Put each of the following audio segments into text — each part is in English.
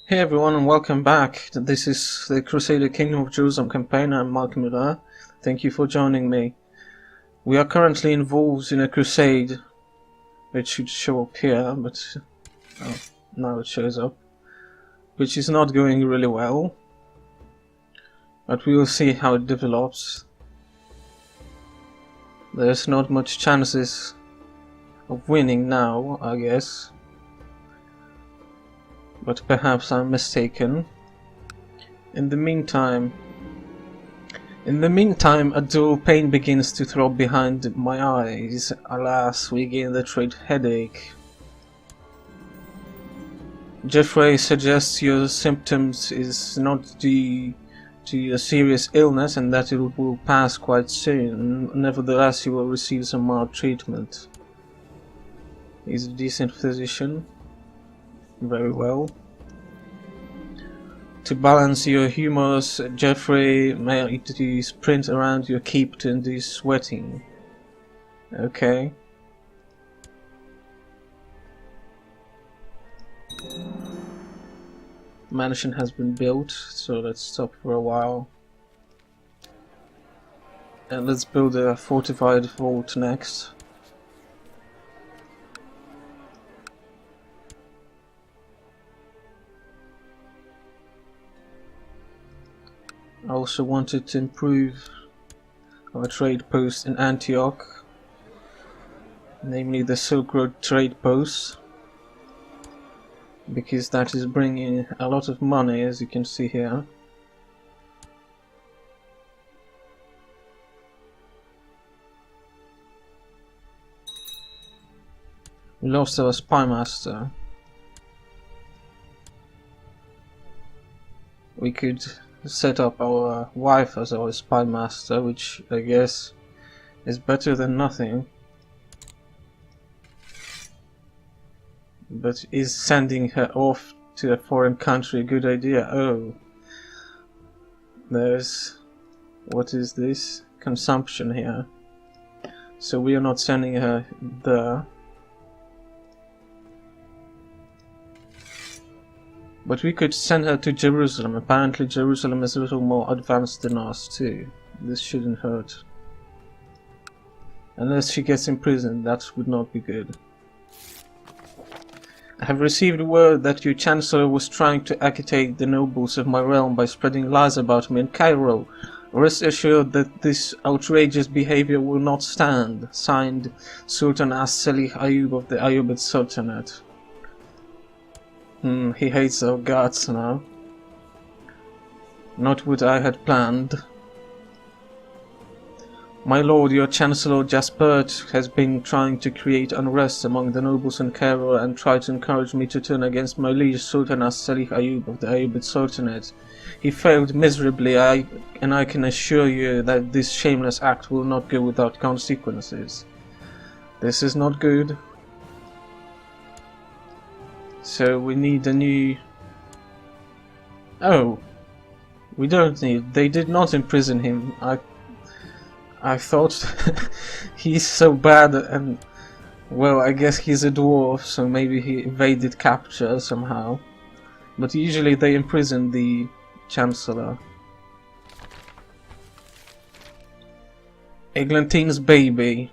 Hey everyone and welcome back. This is the Crusader Kingdom of Jerusalem campaign. I'm Millaire. Thank you for joining me. We are currently involved in a crusade, which should show up here, but now it shows up, which is not going really well. But we will see how it develops. There's not much chances of winning now, I guess. But perhaps I'm mistaken. In the meantime, a dull pain begins to throb behind my eyes. Alas, we gain the trait headache. Jeffrey suggests your symptoms is not due to a serious illness and that it will pass quite soon. Nevertheless, you will receive some mild treatment. He's a decent physician. Very well. To balance your humors, Jeffrey may you sprint around your keep to induce sweating. Okay. Mansion has been built, so let's stop for a while. And let's build a fortified vault next. I also wanted to improve our trade post in Antioch, namely the Silk Road trade post, because that is bringing a lot of money, as you can see here. We lost our spy master. We could set up our wife as our spy master, which I guess is better than nothing. But is sending her off to a foreign country a good idea? Oh, there's, what is this? Consumption here. So we are not sending her there. But we could send her to Jerusalem. Apparently Jerusalem is a little more advanced than us too. This shouldn't hurt. Unless she gets imprisoned, that would not be good. I have received word that your chancellor was trying to agitate the nobles of my realm by spreading lies about me in Cairo. Rest assured that this outrageous behavior will not stand. Signed, Sultan As-Salih Ayyub of the Ayyubid Sultanate. He hates our guts now. Not what I had planned. My lord, your Chancellor Jaspert has been trying to create unrest among the nobles in Cairo and try to encourage me to turn against my liege Sultan As-Salih Ayyub of the Ayyubid Sultanate. He failed miserably, and I can assure you that this shameless act will not go without consequences. This is not good. So we need a new... Oh, we don't need... They did not imprison him. I thought he's so bad, and well, I guess he's a dwarf, so maybe he evaded capture somehow. But usually they imprison the Chancellor. Eglantine's baby.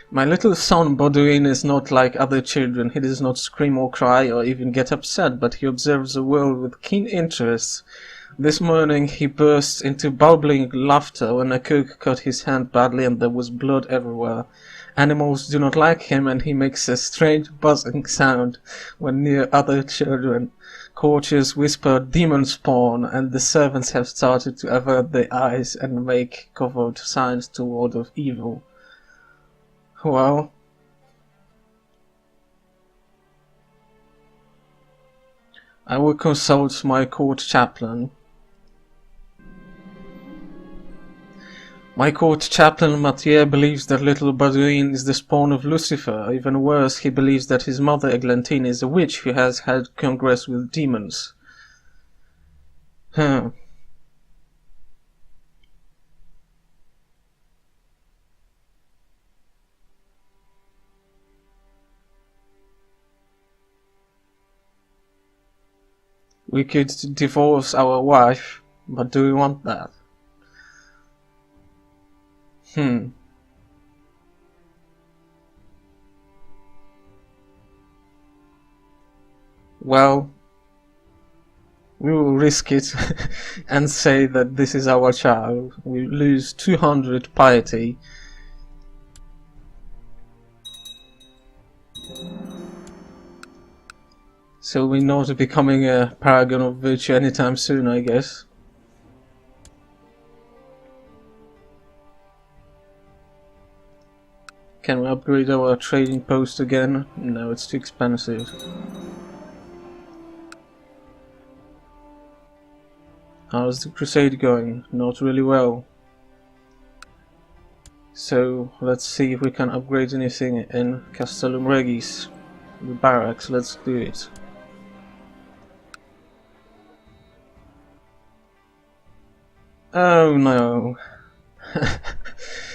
My little son Baudouin is not like other children. He does not scream or cry or even get upset, but he observes the world with keen interest. This morning he burst into bubbling laughter when a cook cut his hand badly and there was blood everywhere. Animals do not like him, and he makes a strange buzzing sound when near other children. Courtiers whisper demon spawn, and the servants have started to avert their eyes and make covert signs to ward off evil. Well, I will consult my court chaplain. My court chaplain Mathieu believes that little Baudouin is the spawn of Lucifer. Even worse, he believes that his mother Eglantine is a witch who has had congress with demons. We could divorce our wife, but do we want that? Well, we will risk it and say that this is our child. We lose 200 piety. So we're not becoming a paragon of virtue anytime soon, I guess. Can we upgrade our trading post again? No, it's too expensive. How's the crusade going? Not really well. So let's see if we can upgrade anything in Castellum Regis. The barracks, let's do it. Oh no.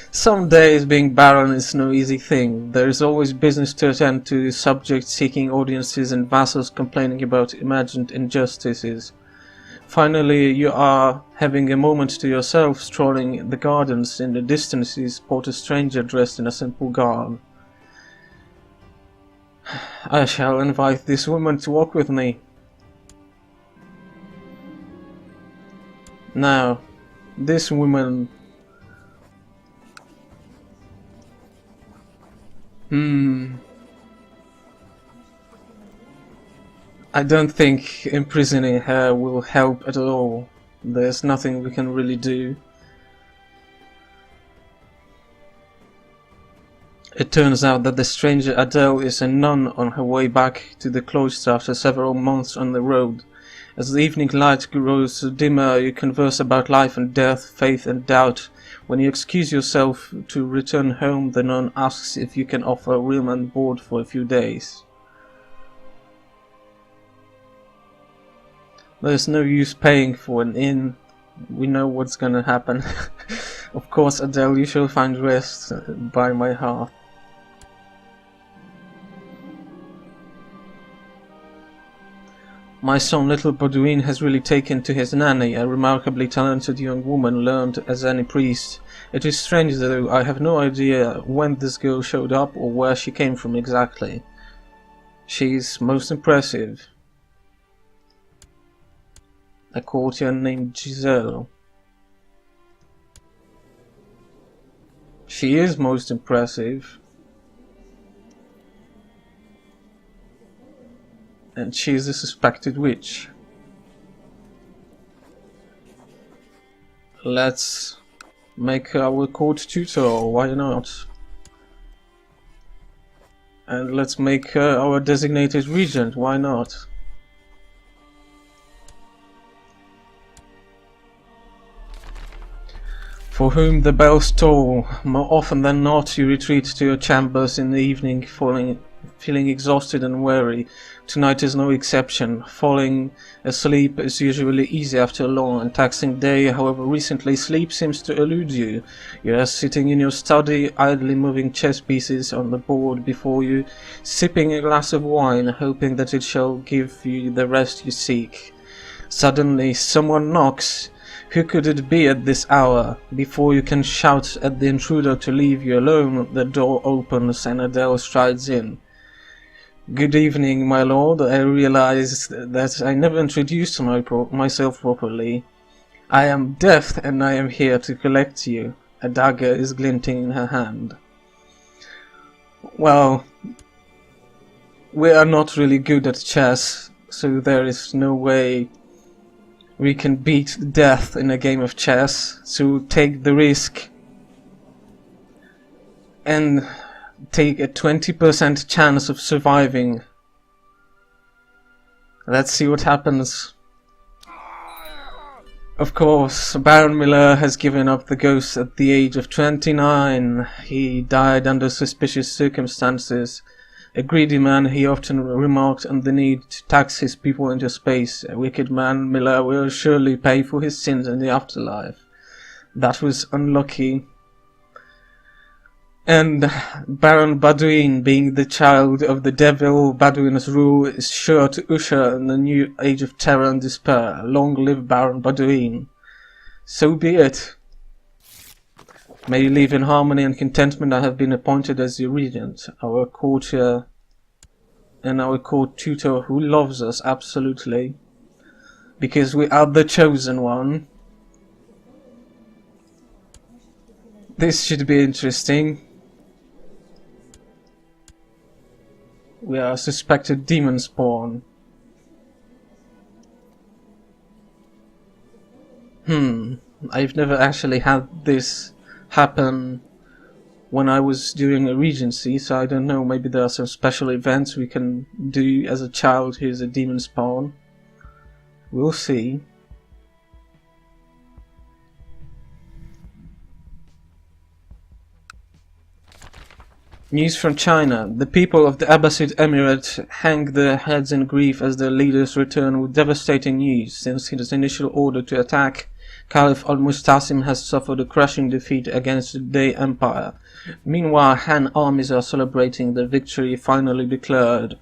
Some days being Baron is no easy thing. There is always business to attend to, subjects seeking audiences and vassals complaining about imagined injustices. Finally, you are having a moment to yourself, strolling the gardens. In the distance you spot a stranger dressed in a simple garb. I shall invite this woman to walk with me. Now, this woman... I don't think imprisoning her will help at all. There's nothing we can really do. It turns out that the stranger Adele is a nun on her way back to the cloister after several months on the road. As the evening light grows dimmer, you converse about life and death, faith and doubt. When you excuse yourself to return home, the nun asks if you can offer room and board for a few days. There's no use paying for an inn. We know what's gonna happen. Of course, Adele, you shall find rest by my hearth. My son, little Baudouin, has really taken to his nanny, a remarkably talented young woman, learned as any priest. It is strange, though, I have no idea when this girl showed up or where she came from exactly. She's most impressive. A courtier named Giselle. She is most impressive. And she is a suspected witch. Let's make her our court tutor, why not? And let's make her our designated regent, why not? For whom the bells toll, more often than not you retreat to your chambers in the evening, feeling exhausted and weary. Tonight is no exception. Falling asleep is usually easy after a long and taxing day, however recently sleep seems to elude you. You are sitting in your study, idly moving chess pieces on the board before you, sipping a glass of wine, hoping that it shall give you the rest you seek. Suddenly someone knocks. Who could it be at this hour? Before you can shout at the intruder to leave you alone, the door opens and Adele strides in. Good evening, my lord. I realize that I never introduced myself properly. I am Death, and I am here to collect you. A dagger is glinting in her hand. Well, we are not really good at chess, so there is no way we can beat Death in a game of chess, so take the risk and take a 20% chance of surviving. Let's see what happens. Of course, Baron Millaire has given up the ghost at the age of 29. He died under suspicious circumstances. A greedy man, he often remarked on the need to tax his people into space. A wicked man, Millaire will surely pay for his sins in the afterlife. That was unlucky. And Baron Baduin, being the child of the devil, Baduin's rule is sure to usher in the new age of terror and despair. Long live Baron Baduin. So be it. May you live in harmony and contentment. I have been appointed as your regent, our courtier and our court tutor who loves us absolutely, because we are the chosen one. This should be interesting. We are a suspected demon spawn. I've never actually had this happen when I was doing a regency, so I don't know, maybe there are some special events we can do as a child who is a demon spawn. We'll see. News from China. The people of the Abbasid Emirate hang their heads in grief as their leaders return with devastating news. Since his initial order to attack, Caliph al-Mustasim has suffered a crushing defeat against the Dey Empire. Meanwhile, Han armies are celebrating their victory finally declared.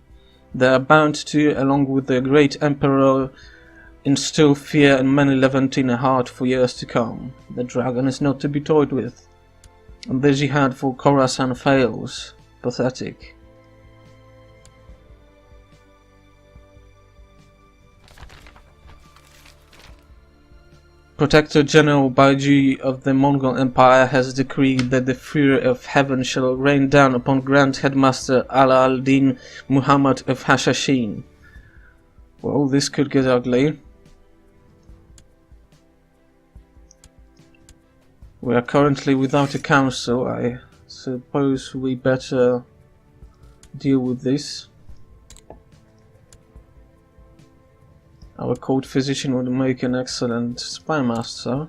They are bound to, along with their great emperor, instill fear in many Levantine heart for years to come. The dragon is not to be toyed with. And the jihad for Khorasan fails. Pathetic. Protector General Baiju of the Mongol Empire has decreed that the fury of heaven shall rain down upon Grand Headmaster Ala al-Din Muhammad of Hashashin. Well, this could get ugly. We are currently without a council. I suppose we better deal with this. Our court physician would make an excellent spy master.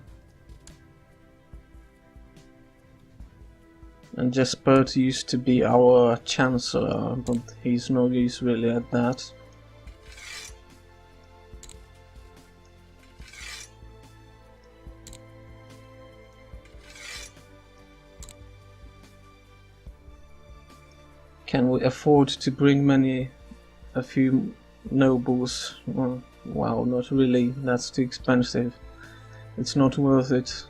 And Jespert used to be our chancellor, but he's no use really at that. Can we afford to bring a few nobles? Well, wow, not really. That's too expensive. It's not worth it.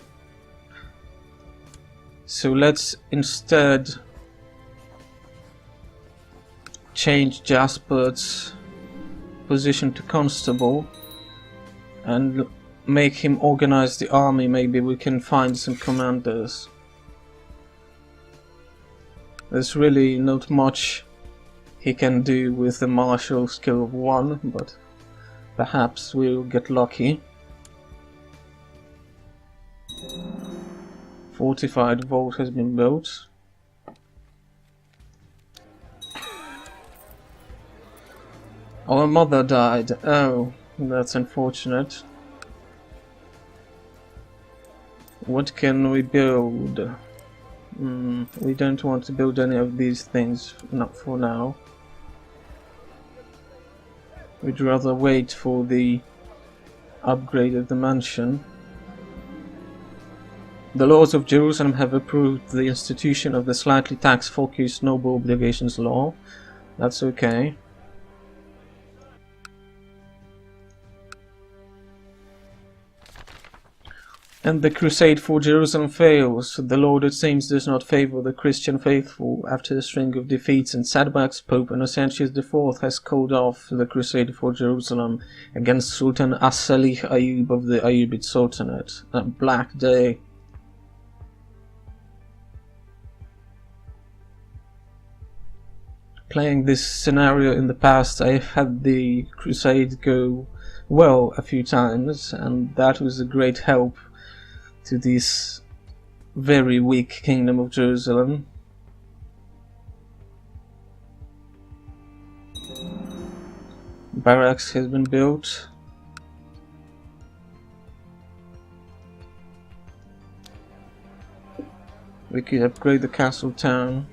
So let's instead change Jaspert's position to constable and make him organize the army. Maybe we can find some commanders. There's really not much he can do with a martial skill of 1, but perhaps we'll get lucky. Fortified vault has been built. Our mother died. Oh, that's unfortunate. What can we build? We don't want to build any of these things, not for now. We'd rather wait for the upgrade of the mansion. The laws of Jerusalem have approved the institution of the slightly tax-focused noble obligations law. That's okay. And the crusade for Jerusalem fails. The Lord, it seems, does not favor the Christian faithful. After a string of defeats and setbacks, Pope Innocentius IV has called off the crusade for Jerusalem against Sultan As-Salih Ayyub of the Ayyubid Sultanate. A black day. Playing this scenario in the past, I've had the crusade go well a few times, and that was a great help to this very weak Kingdom of Jerusalem. Barracks has been built. We could upgrade the castle town.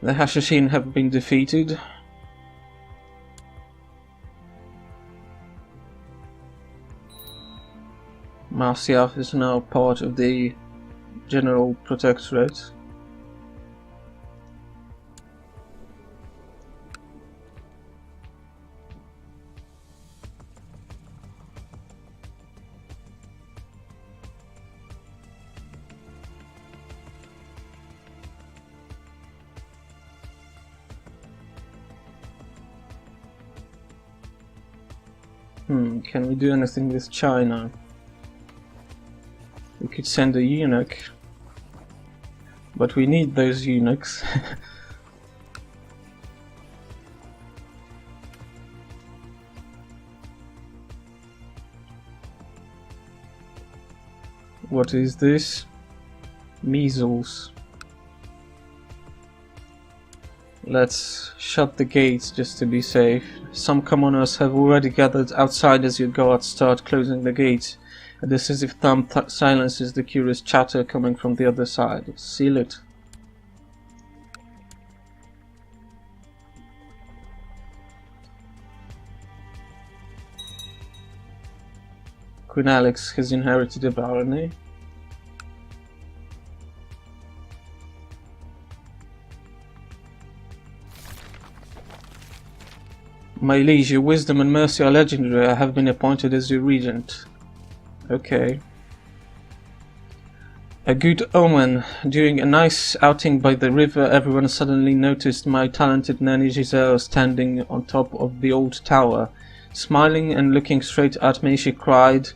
The Hashashin have been defeated. Marsyaf is now part of the General Protectorate. Can we do anything with China? We could send a eunuch, but we need those eunuchs. What is this? Measles. Let's shut the gates just to be safe. Some commoners have already gathered outside as your guards start closing the gates. A decisive thump silences the curious chatter coming from the other side. Seal it. Queen Alex has inherited a barony. My liege, your wisdom and mercy are legendary. I have been appointed as your regent. Okay. A good omen. During a nice outing by the river, everyone suddenly noticed my talented nanny Giselle standing on top of the old tower. Smiling and looking straight at me, she cried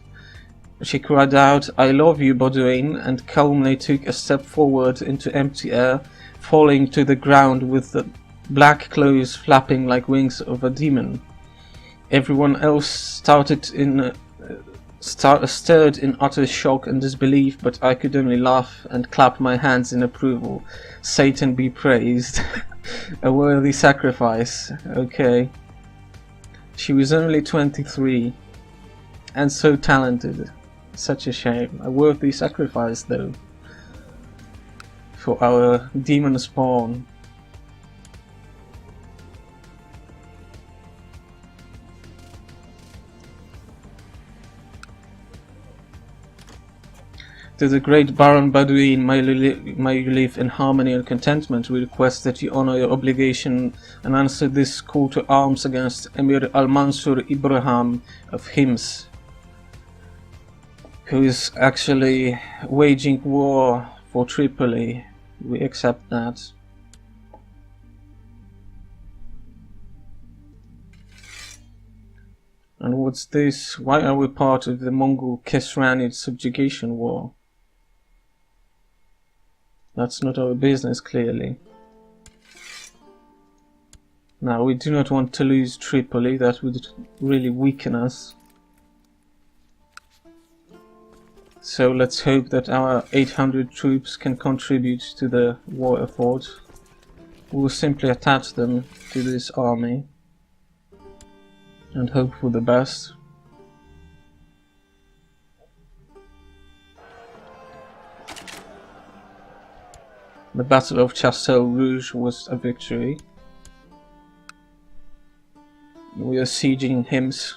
out, "I love you, Baudouin," and calmly took a step forward into empty air, falling to the ground with the black clothes flapping like wings of a demon. Everyone else stirred in utter shock and disbelief, but I could only laugh and clap my hands in approval. Satan be praised. A worthy sacrifice. Okay. She was only 23 and so talented. Such a shame. A worthy sacrifice though for our demon spawn. To the great Baron Baudouin, may you live in harmony and contentment. We request that you honor your obligation and answer this call to arms against Emir Al-Mansur Ibrahim of Hims, who is actually waging war for Tripoli. We accept that. And what's this? Why are we part of the Mongol Khesranid subjugation war? That's not our business, clearly. Now, we do not want to lose Tripoli. That would really weaken us. So let's hope that our 800 troops can contribute to the war effort. We will simply attach them to this army and hope for the best. The Battle of Chastel Rouge was a victory. We are sieging Hims.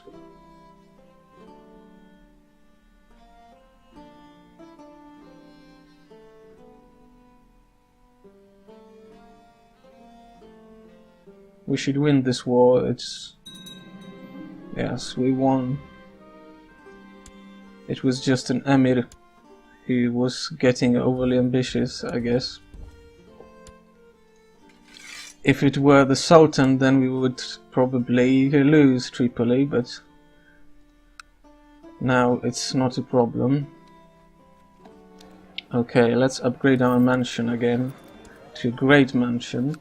We should win this war. Yes, we won. It was just an emir who was getting overly ambitious, I guess. If it were the Sultan, then we would probably lose Tripoli, but now it's not a problem. Okay, let's upgrade our mansion again to a great mansion.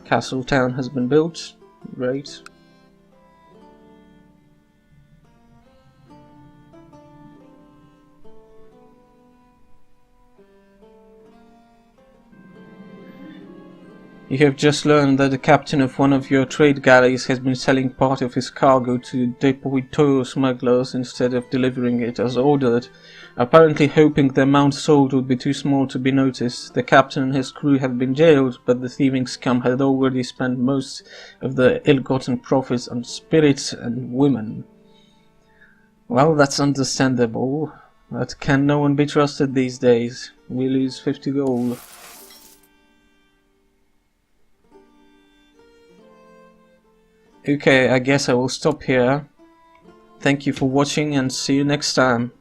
Castle town has been built. Great. You have just learned that the captain of one of your trade galleys has been selling part of his cargo to Depoitor smugglers instead of delivering it as ordered, apparently hoping the amount sold would be too small to be noticed. The captain and his crew have been jailed, but the thieving scum had already spent most of the ill-gotten profits on spirits and women. Well, that's understandable, but can no one be trusted these days? We lose 50 gold. Okay, I guess I will stop here. Thank you for watching and see you next time.